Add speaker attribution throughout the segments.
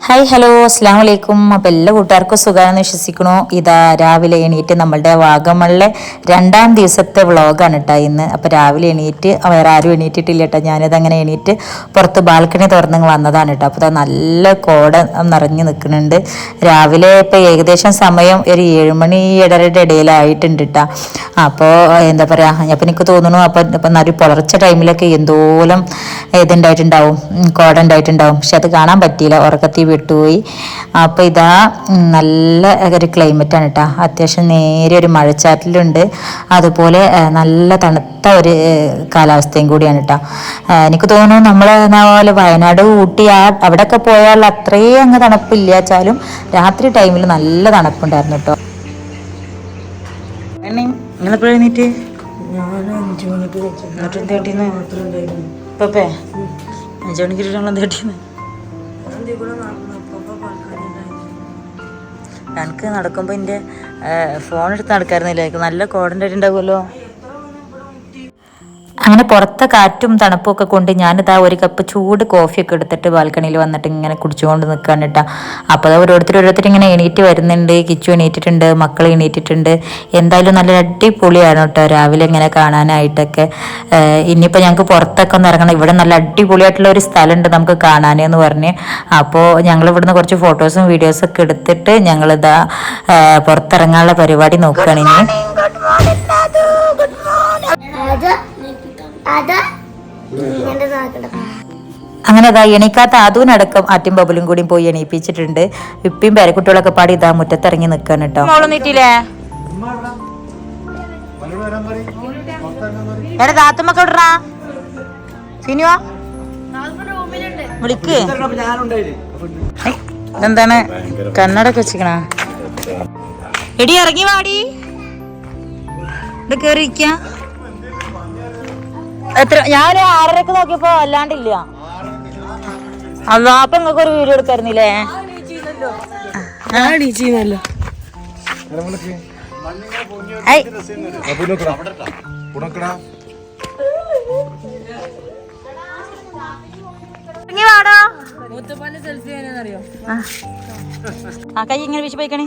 Speaker 1: Hi hello അസ്സാം വലൈക്കും. അപ്പോൾ എല്ലാ കൂട്ടുകാർക്കും സുഖമാണെന്ന് വിശ്വസിക്കണു. ഇതാ രാവിലെ എണീറ്റ് നമ്മളുടെ വാഗമണിലെ 2ാം ദിവസത്തെ വ്ളോഗാണ് കേട്ടോ ഇന്ന്. അപ്പോൾ രാവിലെ എണീറ്റ് വേറെ ആരും എണീറ്റിട്ടില്ല കേട്ടോ. ഞാനിതങ്ങനെ എണീറ്റ് പുറത്ത് ബാൽക്കണി തുറന്ന് വന്നതാണ് കേട്ടോ. അപ്പോൾ നല്ല കോട നിറഞ്ഞു നിൽക്കുന്നുണ്ട്. രാവിലെ ഇപ്പോൾ ഏകദേശം സമയം ഒരു 7 മണി 7:30 ഇടയിലായിട്ടുണ്ട് കേട്ടോ. അപ്പോൾ എന്താ പറയുക, അപ്പോൾ എനിക്ക് തോന്നുന്നു അപ്പം നല്ല പുലർച്ചെ ടൈമിലൊക്കെ എന്തോരം ഇതുണ്ടായിട്ടുണ്ടാവും, കോട ഉണ്ടായിട്ടുണ്ടാവും. പക്ഷെ അത് കാണാൻ പറ്റിയില്ല, ഉറക്കത്തിൽ വിട്ടുപോയി. അപ്പോൾ ഇതാ നല്ല ഒരു ക്ലൈമറ്റാണ് കേട്ടോ. അത്യാവശ്യം നേരെ ഒരു മഴച്ചാറ്റിലുണ്ട്, അതുപോലെ നല്ല തണുത്ത ഒരു കാലാവസ്ഥയും കൂടിയാണ് കേട്ടോ. എനിക്ക് തോന്നുന്നു നമ്മൾ പോലെ വയനാട് ഊട്ടി അവിടെയൊക്കെ പോയാൽ അത്രയും അങ്ങ് തണുപ്പില്ല വെച്ചാലും രാത്രി ടൈമിൽ നല്ല തണുപ്പുണ്ടായിരുന്നു കേട്ടോ. നിങ്ങളെപ്പോഴും എണീറ്റ്? ഇപ്പേ 5 മണിക്ക് നമ്മളെന്താ എനിക്ക് നടക്കുമ്പോൾ എൻ്റെ ഫോൺ എടുത്ത് നടക്കാറുന്നില്ല. നല്ല കോടൻ്റെ ഉണ്ടാവുമല്ലോ. അങ്ങനെ പുറത്തെ കാറ്റും തണുപ്പും ഒക്കെ കൊണ്ട് ഞാനിതാ ഒരു കപ്പ് ചൂട് കോഫിയൊക്കെ എടുത്തിട്ട് ബാൽക്കണിയിൽ വന്നിട്ട് ഇങ്ങനെ കുടിച്ചുകൊണ്ട് നിൽക്കുകയാണ് കേട്ടോ. അപ്പോൾ ഓരോരുത്തർ ഇങ്ങനെ എണീറ്റ് വരുന്നുണ്ട്. കിച്ചു എണീറ്റിട്ടുണ്ട്, മക്കൾ എണീറ്റിട്ടുണ്ട്. എന്തായാലും നല്ല അടിപൊളിയാണ് കേട്ടോ രാവിലെ ഇങ്ങനെ കാണാനായിട്ടൊക്കെ. ഇനിയിപ്പോൾ ഞങ്ങൾക്ക് പുറത്തൊക്കെ ഒന്ന് ഇറങ്ങണം. ഇവിടെ നല്ല അടിപൊളിയായിട്ടുള്ള ഒരു സ്ഥലമുണ്ട് നമുക്ക് കാണാനെന്ന് പറഞ്ഞ്. അപ്പോൾ ഞങ്ങൾ ഇവിടുന്ന് കുറച്ച് ഫോട്ടോസും വീഡിയോസൊക്കെ എടുത്തിട്ട് ഞങ്ങളിതാ പുറത്തിറങ്ങാനുള്ള പരിപാടി നോക്കുകയാണ് ഇനി. അങ്ങനെ ഇതാ എണീക്കാത്ത അതുവിനടക്കം ആറ്റും ബബലും കൂടി പോയി എണീപ്പിച്ചിട്ടുണ്ട്. ഇപ്പിയും പേരക്കുട്ടികളൊക്കെ പാടി ഇതാ മുറ്റത്തിറങ്ങി നിൽക്കാൻ കേട്ടോ. വിളിക്ക്. എന്താണ് കണ്ണടൊക്കെ വെച്ചിക്കണ? എടി ഇറങ്ങി വാടി, ഇവിടെ കേറിയിരിക്ക. എത്ര ഞാൻ 6:30 നോക്കിയപ്പോ അല്ലാണ്ടില്ല. അതാ അപ്പൊ നിങ്ങൾക്ക് ഒരു വീഡിയോ എടുക്കായിരുന്നില്ലേ? ആ കൈ ഇങ്ങനെ വീശി പോയിക്കണേ.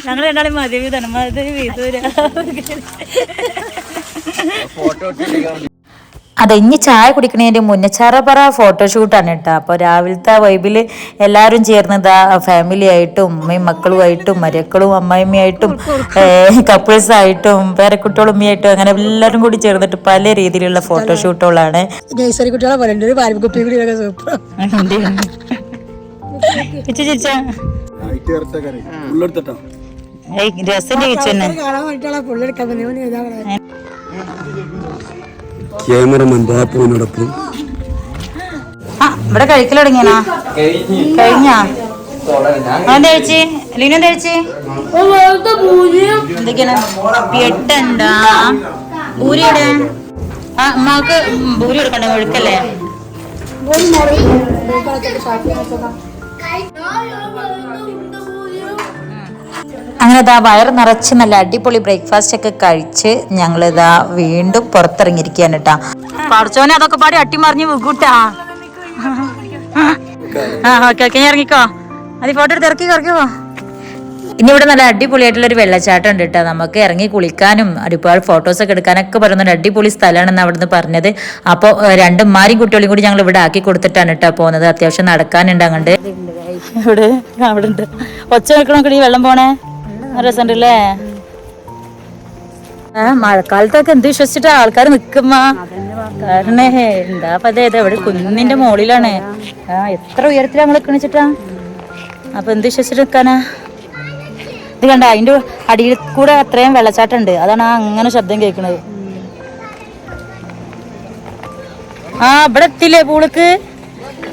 Speaker 1: ഞങ്ങൾ രണ്ടാളും മതി അതെ. ഇനി ചായ കുടിക്കണതിൻ്റെ മുന്നച്ചാറപ്പറ ഫോട്ടോഷൂട്ടാണ് കേട്ടോ. അപ്പോൾ രാവിലത്തെ വൈബിൽ എല്ലാവരും ചേർന്നതാ ഫാമിലി ആയിട്ടും ഉമ്മയും മക്കളുമായിട്ടും മരക്കളും അമ്മായിമ്മയായിട്ടും കപ്പിൾസായിട്ടും പേരക്കുട്ടികളും ഉമ്മയായിട്ടും അങ്ങനെ എല്ലാവരും കൂടി ചേർന്നിട്ട് പല രീതിയിലുള്ള ഫോട്ടോഷൂട്ടുകളാണ്.
Speaker 2: ക്യാമറമാൻ ബാപ്പുവിനോടൊപ്പം
Speaker 1: ഇവിടെ കഴിക്കൽ തുടങ്ങിയാ കഴിഞ്ഞാ? എന്താ കഴിച്ച് ലീന? എന്താ കഴിച്ച്? എന്തൊക്കെയാണ് എട്ടുണ്ടാ ഭൂരിയുടെ? ആ അമ്മക്ക് ഭൂരി എടുക്കണ്ട, ഒഴുക്കല്ലേ? അങ്ങനെ ഇതാ വയറ് നിറച്ച് നല്ല അടിപൊളി ബ്രേക്ക്ഫാസ്റ്റ് ഒക്കെ കഴിച്ച് ഞങ്ങളിതാ വീണ്ടും പുറത്തിറങ്ങിയിരിക്കുകയാണ് കേട്ടാ. പഠിച്ചോനെ അതൊക്കെ പാടി അട്ടിമറിഞ്ഞ് വികൂട്ടാ. ഓക്കെ ഓക്കെ, ഞാൻ ഇറങ്ങിക്കോ. അത് ഫോട്ടോ എടുത്ത് ഇറക്കിക്കോ. ഇനി ഇവിടെ നല്ല അടിപൊളിയായിട്ടുള്ളൊരു വെള്ളച്ചാട്ടം ഉണ്ട് കേട്ടോ. നമുക്ക് ഇറങ്ങി കുളിക്കാനും ഒരുപാട് ഫോട്ടോസൊക്കെ എടുക്കാനൊക്കെ പറയുന്ന അടിപൊളി സ്ഥലമാണെന്ന് അവിടുന്ന് പറഞ്ഞത്. അപ്പോൾ 2 ഉമ്മാരും കുട്ടികളും കൂടി ഞങ്ങൾ ഇവിടെ ആക്കി കൊടുത്തിട്ടാണ് കേട്ടോ പോകുന്നത്. അത്യാവശ്യം നടക്കാനുണ്ട്. അങ്ങോട്ട് ഇവിടെ അവിടെ ഉണ്ട്. ഒച്ച വെക്കണോക്കടി, വെള്ളം പോണേ രസമുണ്ടല്ലേ. മഴക്കാലത്തൊക്കെ എന്ത് വിശ്വസിച്ചിട്ടാ ആൾക്കാർ നിക്കുമ്മ. കാരണം എന്താ പതേ ഇവിടെ കുന്നിന്റെ മുകളിലാണ്. എത്ര ഉയരത്തിലാ നമ്മൾ നിക്കണിച്ചിട്ടാ. അപ്പൊ എന്ത് വിശ്വസിച്ചിട്ട് നിക്കാനാ? ഇത് കണ്ട, അതിന്റെ അടിയിൽ കൂടെ അത്രയും വെള്ളച്ചാട്ടം ഉണ്ട്. അതാണ് അങ്ങനെ ശബ്ദം കേൾക്കുന്നത്. ഇവിടെ എത്തില്ലേ പൂളിക്ക്?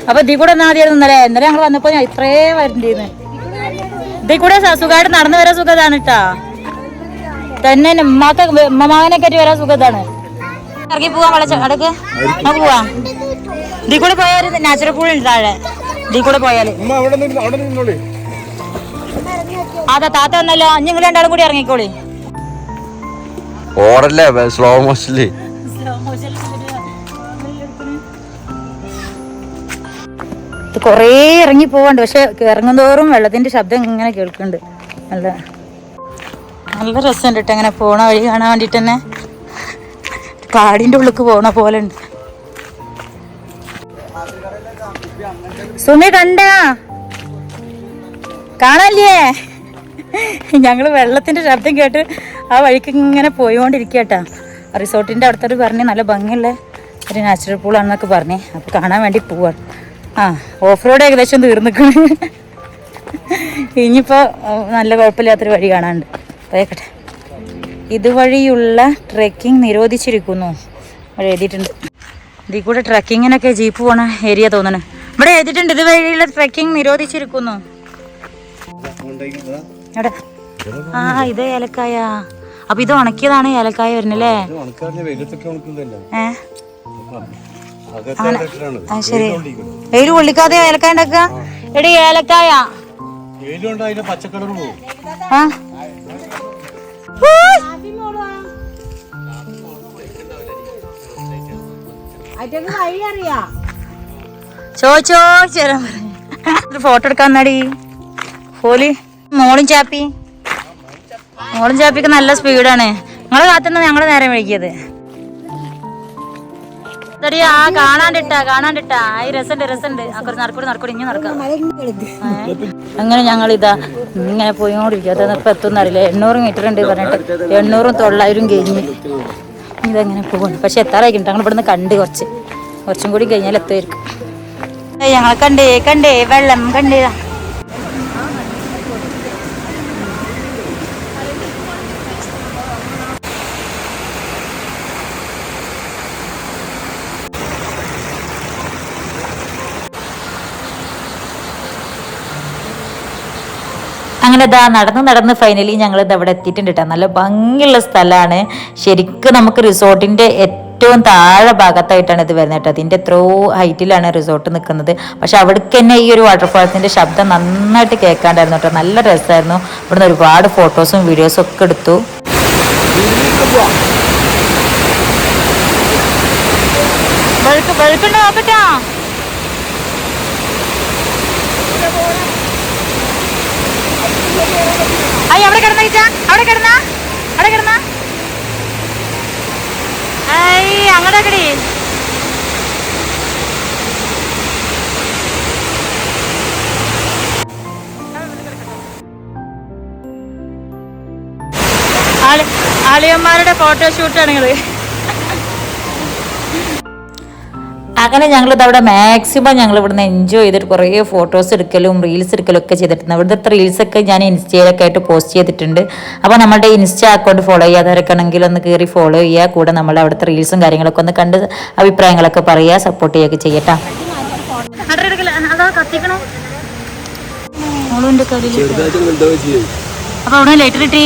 Speaker 1: അപ്പൊ ഇതിൽ കൂടെ ഒന്നും ആദ്യം ഇന്നലെ ഞങ്ങൾ വന്നപ്പോ ഞാൻ ഇത്രേ വരണ്ടീന്ന്. ഇതിൽ കൂടെ സുഖമായിട്ട് നടന്നു വരാൻ സുഖതാണ് കേട്ടാ. തന്നെ ഉമ്മമാവനെ കയറ്റി വരാൻ സുഖതാണ്. ഇറങ്ങി പോവാൻ വെള്ളച്ചാട്ടക്ക് പോവാ. ഇതിൽ കൂടെ പോയ ഒരു നാച്ചുറൽ പൂൾ ഉണ്ട് താഴെ. ഇതിൽ കൂടെ പോയാല് അതാ താത്ത വന്നല്ലോ. നിങ്ങൾ രണ്ടാളും കൂടി ഇറങ്ങിക്കോളി.
Speaker 2: ഓടല്ലേ സ്ലോ മോഷനില്.
Speaker 1: കൊറേ ഇറങ്ങി പോവാണ്ട്. പക്ഷെ ഇറങ്ങുന്തോറും വെള്ളത്തിന്റെ ശബ്ദം ഇങ്ങനെ കേൾക്കുന്നുണ്ട്. നല്ല നല്ല രസമുണ്ട് കേട്ടോ അങ്ങനെ പോണ വഴി കാണാൻ വേണ്ടിട്ട് തന്നെ. കാടിന്റെ ഉള്ളിക്ക് പോണ പോലെ ഉണ്ട്. സുമി കണ്ടാ കാണല്ലേ? ഞങ്ങള് വെള്ളത്തിന്റെ ശബ്ദം കേട്ട് ആ വഴിക്ക് ഇങ്ങനെ പോയിക്കൊണ്ടിരിക്കട്ടാ. റിസോർട്ടിന്റെ അടുത്തോട്ട് പറഞ്ഞ് നല്ല ഭംഗിയുള്ള ഒരു നാച്ചുറൽ പൂളാണെന്നൊക്കെ പറഞ്ഞേ. അപ്പൊ കാണാൻ വേണ്ടി പോവാണ്. ഓഫ് റോഡ് ഏകദേശം തീർന്നിക്കണ്. ഇനിയിപ്പോ നല്ല കുഴപ്പമില്ലാത്തൊരു വഴി കാണാനുണ്ട്. കേട്ടെ, ഇതുവഴിയുള്ള ട്രെക്കിംഗ് നിരോധിച്ചിരിക്കുന്നു ഇവിടെ എഴുതിയിട്ടുണ്ട്. ഇതിൽ കൂടെ ട്രെക്കിങ്ങിനൊക്കെ ജീപ്പ് പോണ ഏരിയ തോന്നണേ. ഇവിടെ എഴുതിയിട്ടുണ്ട് ഇതുവഴിയുള്ള ട്രെക്കിംഗ് നിരോധിച്ചിരിക്കുന്നു. ഇത് ഏലക്കായ. അപ്പൊ ഇത് ഉണക്കിയതാണ് ഏലക്കായ വരുന്നല്ലേ? ശരി, വെയിൽ കൊള്ളിക്കാതെ ഏലക്കായ ഉണ്ടാക്കുക. എടി ഏലക്കായ ചോദിച്ചോ ചേരാൻ പറഞ്ഞു. ഫോട്ടോ എടുക്കാൻ നടി പോലി. മോളും ചാപ്പിക്ക് നല്ല സ്പീഡാണ്. നിങ്ങളെ കാത്തുനിന്ന് ഞങ്ങള് നേരം വൈകിയത്. കാണാണ്ടിട്ടാ ഈ രസണ്ട്. നടക്കൂടി ഇങ്ങനെ നടക്കാം. അങ്ങനെ ഞങ്ങളിതാ ഇങ്ങനെ പോയിക്കൊണ്ടിരിക്കും. അതൊന്നും എത്തുന്ന അറിയില്ല. 800 മീറ്റർ ഉണ്ട് പറഞ്ഞിട്ട് 800ഉം 900ഉം കഴിഞ്ഞ് ഇതെങ്ങനെ പോകുന്നു. പക്ഷെ എത്താറായിരിക്കും. ഞങ്ങൾ ഇവിടുന്ന് കണ്ട് കുറച്ചും കൂടി കഴിഞ്ഞാൽ എത്തുമായിരിക്കും. ഞങ്ങൾ കണ്ടേ വെള്ളം കണ്ടേ. അങ്ങനെ ഇതാ നടന്ന് ഫൈനലി ഞങ്ങൾ ഇത് അവിടെ എത്തിയിട്ടുണ്ട് കേട്ടോ. നല്ല ഭംഗിയുള്ള സ്ഥലമാണ്. ശരിക്കും നമുക്ക് റിസോർട്ടിന്റെ ഏറ്റവും താഴെ ഭാഗത്തായിട്ടാണ് ഇത് വരുന്നത് കേട്ടോ. അതിൻ്റെ എത്രയോ ഹൈറ്റിലാണ് റിസോർട്ട് നിൽക്കുന്നത്. പക്ഷെ അവിടേക്ക് തന്നെ ഈ ഒരു വാട്ടർഫാൾസിന്റെ ശബ്ദം നന്നായിട്ട് കേൾക്കാണ്ടായിരുന്നു കേട്ടോ. നല്ല രസമായിരുന്നു. ഇവിടുന്ന് ഒരുപാട് ഫോട്ടോസും വീഡിയോസും ഒക്കെ എടുത്തു. നോക്കട്ടാ അവിടെ കിടന്ന അങ്ങോട്ടേ കടി. ആളിയന്മാരുടെ ഫോട്ടോഷൂട്ടാണ് നിങ്ങള്. അങ്ങനെ ഞങ്ങളിത് അവിടെ മാക്സിമം ഞങ്ങൾ ഇവിടുന്ന് എൻജോയ് ചെയ്തിട്ട് കുറേ ഫോട്ടോസ് എടുക്കലും റീൽസ് എടുക്കലും ഒക്കെ ചെയ്തിട്ടുണ്ട്. ഇവിടുത്തെ റീൽസൊക്കെ ഞാൻ ഇൻസ്റ്റയിലൊക്കെ ആയിട്ട് പോസ്റ്റ് ചെയ്തിട്ടുണ്ട്. അപ്പോൾ നമ്മുടെ ഇൻസ്റ്റ അക്കൗണ്ട് ഫോളോ ചെയ്യാത്തവരൊക്കെ ആണെങ്കിൽ ഒന്ന് കയറി ഫോളോ ചെയ്യുക. കൂടെ നമ്മൾ അവിടുത്തെ റീൽസും കാര്യങ്ങളൊക്കെ ഒന്ന് കണ്ട് അഭിപ്രായങ്ങളൊക്കെ പറയുക, സപ്പോർട്ട് ചെയ്യുകയൊക്കെ ചെയ്യട്ടാ. അപ്പൊ അവിടെ ലൈറ്റർ കിട്ടി.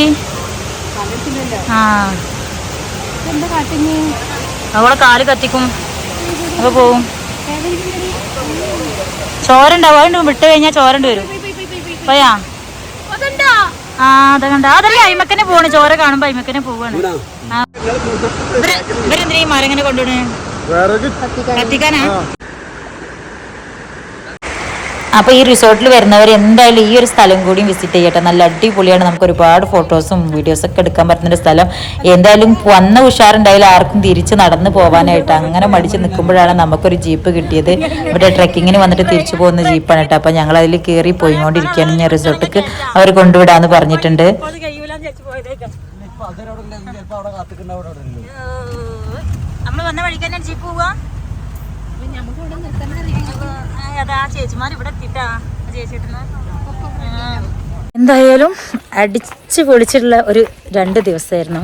Speaker 1: അവളെ കാല് കത്തിക്കും. അപ്പൊ പോവും. ചോരണ്ടാവും. അതുകൊണ്ട് വിട്ട് കഴിഞ്ഞാൽ ചോരണ്ട് വരും. പോയാ അതാ കണ്ട. അതല്ലേ അയിമക്കനെ പോണ്. ചോര കാണുമ്പോ അയിമക്കനെ പോവാണ്. ഇവരെന്തിനാ ഈ മരം ഇങ്ങനെ കൊണ്ടുപോണേ? കത്തിക്കാനാ? അപ്പോൾ ഈ റിസോർട്ടിൽ വരുന്നവർ എന്തായാലും ഈ ഒരു സ്ഥലം കൂടി വിസിറ്റ് ചെയ്യട്ടെ. നല്ല അടിപൊളിയാണ്. നമുക്ക് ഒരുപാട് ഫോട്ടോസും വീഡിയോസൊക്കെ എടുക്കാൻ പറ്റുന്നൊരു സ്ഥലം. എന്തായാലും വന്ന ഉഷാറുണ്ടായാലും ആർക്കും തിരിച്ച് നടന്ന് പോകാനായിട്ട് അങ്ങനെ മടിച്ച് നിൽക്കുമ്പോഴാണ് നമുക്കൊരു ജീപ്പ് കിട്ടിയത്. ഇവിടെ ട്രെക്കിങ്ങിന് വന്നിട്ട് തിരിച്ചു പോകുന്ന ജീപ്പാണ് കേട്ടോ. അപ്പോൾ ഞങ്ങൾ അതിൽ കയറി പോയിക്കൊണ്ടിരിക്കുകയാണ്. ഞാൻ റിസോർട്ടിക്ക് അവർ കൊണ്ടുവിടാന്ന് പറഞ്ഞിട്ടുണ്ട്. നമ്മൾ വന്ന വഴിക്ക് തന്നെ ജീപ്പ് പോവാ. എന്തായാലും അടിച്ചു പൊളിച്ചിട്ടുള്ള ഒരു 2 ദിവസമായിരുന്നു.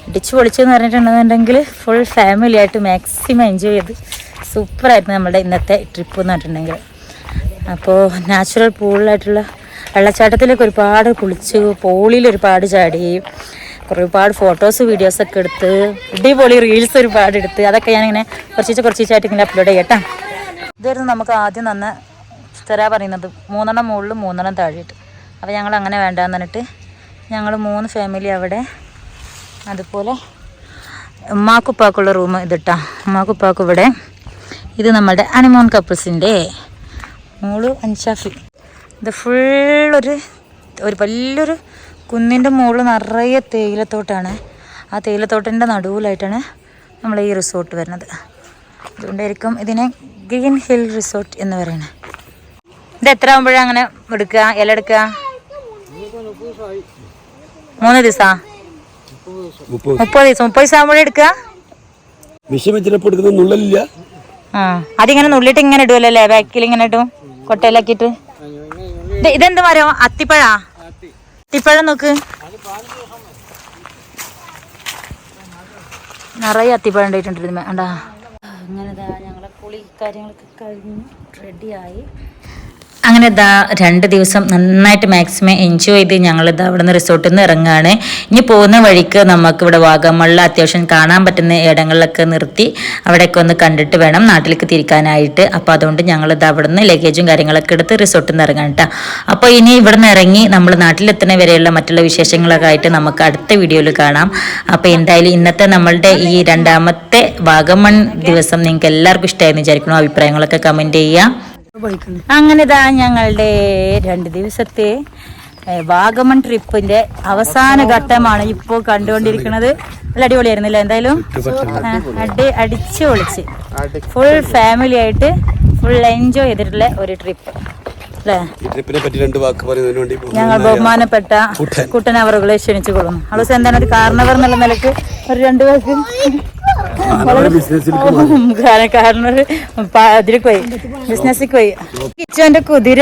Speaker 1: അടിച്ചു പൊളിച്ചെന്ന് പറഞ്ഞിട്ടുണ്ടെന്നുണ്ടെങ്കിൽ ഫുൾ ഫാമിലി ആയിട്ട് മാക്സിമം എൻജോയ് ചെയ്ത് സൂപ്പറായിരുന്നു നമ്മുടെ ഇന്നത്തെ ട്രിപ്പ് എന്ന് പറഞ്ഞിട്ടുണ്ടെങ്കിൽ. അപ്പോൾ നാച്ചുറൽ പൂളിലായിട്ടുള്ള വെള്ളച്ചാട്ടത്തിലേക്ക് ഒരുപാട് കുളിച്ചു, പോളിയിൽ ഒരുപാട് ചാടി, ഒരുപാട് ഫോട്ടോസ് വീഡിയോസൊക്കെ എടുത്ത് അടിപൊളി റീൽസ് ഒരുപാട് എടുത്ത് അതൊക്കെ ഞാനിങ്ങനെ കുറച്ചായിട്ട് ഇങ്ങനെ അപ്ലോഡ് ചെയ്യട്ടാ. ഇതായിരുന്നു നമുക്ക് ആദ്യം തന്ന തരാ പറയുന്നത് 3 മുകളിൽ 3 താഴെയിട്ട്. അപ്പോൾ ഞങ്ങൾ അങ്ങനെ വേണ്ടാന്ന് പറഞ്ഞിട്ട് ഞങ്ങൾ 3 ഫാമിലി അവിടെ. അതുപോലെ ഉമ്മാക്കുപ്പാക്കുള്ള റൂം ഇതിട്ടാ. ഉമ്മാക്കുപ്പാക്ക് ഇവിടെ. ഇത് നമ്മുടെ ഹണിമൂൺ കപ്പിൾസിൻ്റെ മോള് അൻഷാഫി. ഇത് ഫുള്ളൊരു വലിയൊരു കുന്നിൻ്റെ മുകളിൽ നിറയെ തേയിലത്തോട്ടാണ്. ആ തേയിലത്തോട്ടിൻ്റെ നടുവിലായിട്ടാണ് നമ്മൾ ഈ റിസോർട്ട് വരുന്നത്. അതുകൊണ്ടായിരിക്കും ഇതിനെ ഗ്രീൻ ഹിൽ റിസോർട്ട് എന്ന് പറയുന്നത്. ഇത് എത്ര ആകുമ്പോഴാണ് അങ്ങനെ എടുക്കുക, ഇല എടുക്കുക? 3 ദിവസം 30 ദിവസം ആകുമ്പോഴേ എടുക്കുക. അതിങ്ങനെ നുള്ളിട്ട് ഇങ്ങനെ ഇടുമല്ലേ, ബാക്കിൽ ഇങ്ങനെ ഇടും കൊട്ടയിലാക്കിയിട്ട്. ഇതെന്ത് മരം? അത്തിപ്പഴാ? അത്തിപ്പഴം നോക്ക്, നിറയെ അത്തിപ്പഴം ഉണ്ടായിട്ടുണ്ടിരുന്നു. വേണ്ടാ അങ്ങനെ ഞങ്ങളെ കുളി കാര്യങ്ങളൊക്കെ കഴിഞ്ഞു റെഡിയായി. അങ്ങനെ 2 ദിവസം നന്നായിട്ട് മാക്സിമം എൻജോയ് ചെയ്ത് ഞങ്ങളിതാ അവിടെ നിന്ന് റിസോർട്ടിൽ നിന്ന് ഇറങ്ങുകയാണ്. ഇനി പോകുന്ന വഴിക്ക് നമുക്കിവിടെ വാഗമണ്ണിൽ അത്യാവശ്യം കാണാൻ പറ്റുന്ന ഇടങ്ങളിലൊക്കെ നിർത്തി അവിടെയൊക്കെ ഒന്ന് കണ്ടിട്ട് വേണം നാട്ടിലേക്ക് തിരിക്കാനായിട്ട്. അപ്പോൾ അതുകൊണ്ട് ഞങ്ങളിത് അവിടെ നിന്ന് ലഗേജും കാര്യങ്ങളൊക്കെ എടുത്ത് റിസോർട്ടിൽ നിന്ന് ഇറങ്ങാൻ കേട്ടോ. അപ്പോൾ ഇനി ഇവിടെ നിന്ന് ഇറങ്ങി നമ്മൾ നാട്ടിലെത്തുന്ന വരെയുള്ള മറ്റുള്ള വിശേഷങ്ങളൊക്കെ ആയിട്ട് നമുക്ക് അടുത്ത വീഡിയോയിൽ കാണാം. അപ്പോൾ എന്തായാലും ഇന്നത്തെ നമ്മളുടെ ഈ 2ാമത്തെ വാഗമൺ ദിവസം നിങ്ങൾക്ക് എല്ലാവർക്കും ഇഷ്ടമായെന്ന് വിചാരിക്കണം. അഭിപ്രായങ്ങളൊക്കെ കമൻറ്റ് ചെയ്യുക. അങ്ങനെ ഞങ്ങളുടെ 2 ദിവസത്തെ വാഗമൺ ട്രിപ്പിന്റെ അവസാന ഘട്ടമാണ് ഇപ്പോൾ കണ്ടുകൊണ്ടിരിക്കുന്നത്. നല്ല അടിപൊളിയായിരുന്നില്ല? എന്തായാലും അടിച്ചു പൊളിച്ച് ഫുൾ ഫാമിലി ആയിട്ട് ഫുൾ എൻജോയ് ചെയ്തിട്ടുള്ള ഒരു ട്രിപ്പ് അല്ലേ? ഞങ്ങൾ ബഹുമാനപ്പെട്ട കുട്ടൻ അവറുകളെ ക്ഷണിച്ചു കൊള്ളുന്നു. ഹലോ, എന്താണ് ഒരു കാരണവർ എന്നുള്ള നിലക്ക് ഒരു 2 പേർക്ക് കാരണം അതിലേക്ക് പോയി, ബിസിനസ്സിക്ക് പോയി. കിച്ചോന്റെ കുതിര